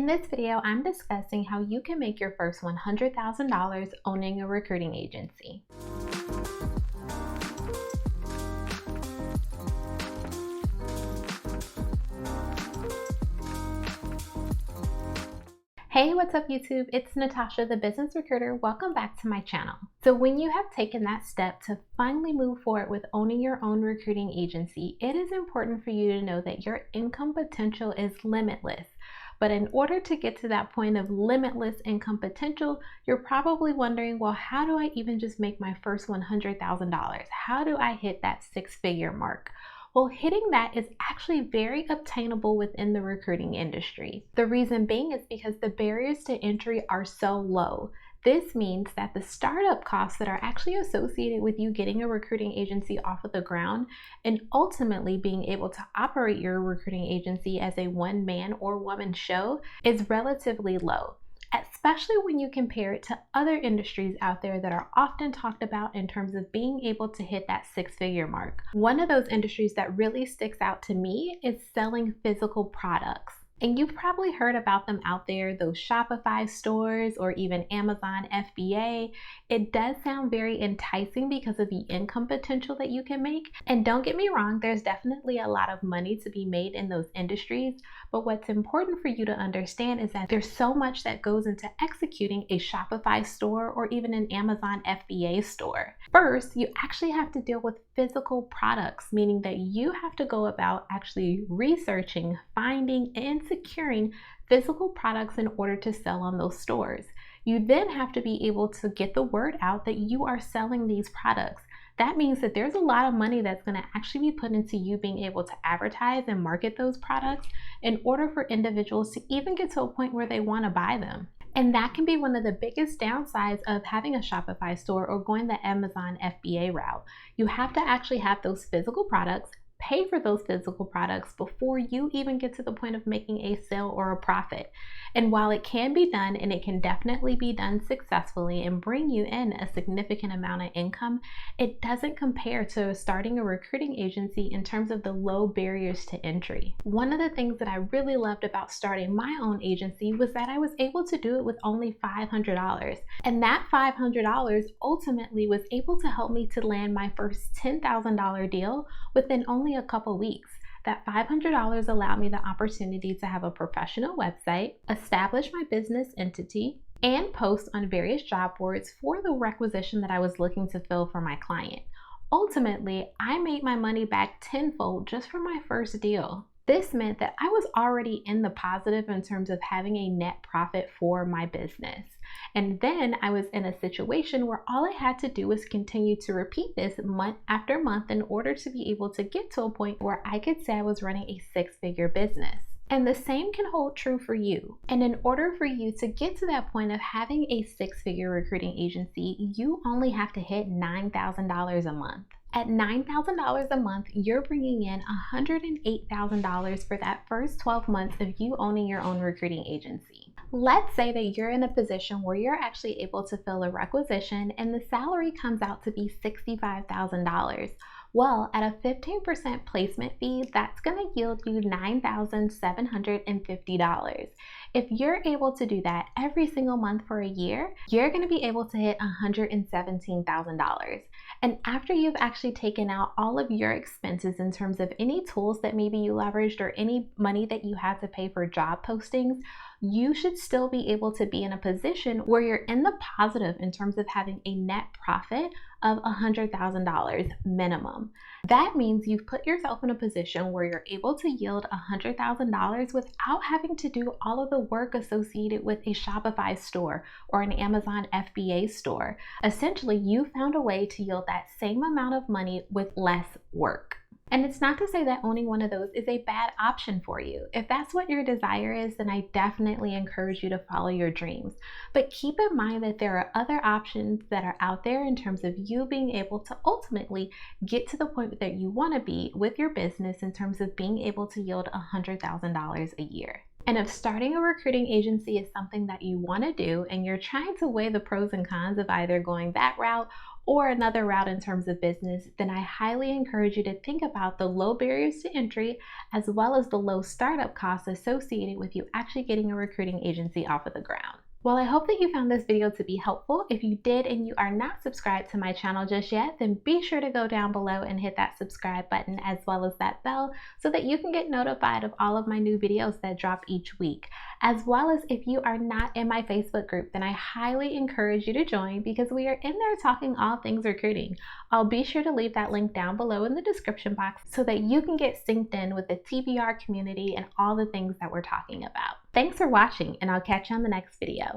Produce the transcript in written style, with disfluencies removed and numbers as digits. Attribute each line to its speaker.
Speaker 1: In this video, I'm discussing how you can make your first $100,000 owning a recruiting agency. Hey, what's up YouTube? It's Natasha, the business recruiter. Welcome back to my channel. So when you have taken that step to finally move forward with owning your own recruiting agency, it is important for you to know that your income potential is limitless. But in order to get to that point of limitless income potential, you're probably wondering, well, how do I even just make my first $100,000? How do I hit that six-figure mark? Well, hitting that is actually very obtainable within the recruiting industry. The reason being is because the barriers to entry are so low. This means that the startup costs that are actually associated with you getting a recruiting agency off of the ground and ultimately being able to operate your recruiting agency as a one-man or woman show is relatively low, especially when you compare it to other industries out there that are often talked about in terms of being able to hit that six-figure mark. One of those industries that really sticks out to me is selling physical products. And you've probably heard about them out there, those Shopify stores or even Amazon FBA. It does sound very enticing because of the income potential that you can make. And don't get me wrong, there's definitely a lot of money to be made in those industries. But what's important for you to understand is that there's so much that goes into executing a Shopify store or even an Amazon FBA store. First, you actually have to deal with physical products, meaning that you have to go about actually researching, finding, and securing physical products in order to sell on those stores. You then have to be able to get the word out that you are selling these products. That means that there's a lot of money that's going to actually be put into you being able to advertise and market those products in order for individuals to even get to a point where they want to buy them. And that can be one of the biggest downsides of having a Shopify store or going the Amazon FBA route. You have to actually have those physical products, pay for those physical products before you even get to the point of making a sale or a profit. And while it can be done, and it can definitely be done successfully and bring you in a significant amount of income, it doesn't compare to starting a recruiting agency in terms of the low barriers to entry. One of the things that I really loved about starting my own agency was that I was able to do it with only $500. And that $500 ultimately was able to help me to land my first $10,000 deal within only a couple weeks. That $500 allowed me the opportunity to have a professional website, establish my business entity, and post on various job boards for the requisition that I was looking to fill for my client. Ultimately, I made my money back tenfold just from my first deal. This meant that I was already in the positive in terms of having a net profit for my business. And then I was in a situation where all I had to do was continue to repeat this month after month in order to be able to get to a point where I could say I was running a six-figure business. And the same can hold true for you. And in order for you to get to that point of having a six-figure recruiting agency, you only have to hit $9,000 a month. At $9,000 a month, you're bringing in $108,000 for that first 12 months of you owning your own recruiting agency. Let's say that you're in a position where you're actually able to fill a requisition and the salary comes out to be $65,000. Well, at a 15% placement fee, that's going to yield you $9,750. If you're able to do that every single month for a year, you're going to be able to hit $117,000. And after you've actually taken out all of your expenses in terms of any tools that maybe you leveraged or any money that you had to pay for job postings, you should still be able to be in a position where you're in the positive in terms of having a net profit of $100,000 minimum. That means you've put yourself in a position where you're able to yield $100,000 without having to do all of the work associated with a Shopify store or an Amazon FBA store. Essentially, you found a way to yield that same amount of money with less work. And it's not to say that owning one of those is a bad option for you. If that's what your desire is, then I definitely encourage you to follow your dreams. But keep in mind that there are other options that are out there in terms of you being able to ultimately get to the point that you want to be with your business in terms of being able to yield $100,000 a year. And if starting a recruiting agency is something that you want to do and you're trying to weigh the pros and cons of either going that route or another route in terms of business, then I highly encourage you to think about the low barriers to entry as well as the low startup costs associated with you actually getting a recruiting agency off of the ground. Well, I hope that you found this video to be helpful. If you did and you are not subscribed to my channel just yet, then be sure to go down below and hit that subscribe button as well as that bell so that you can get notified of all of my new videos that drop each week. As well as if you are not in my Facebook group, then I highly encourage you to join because we are in there talking all things recruiting. I'll be sure to leave that link down below in the description box so that you can get synced in with the TBR community and all the things that we're talking about. Thanks for watching, and I'll catch you on the next video.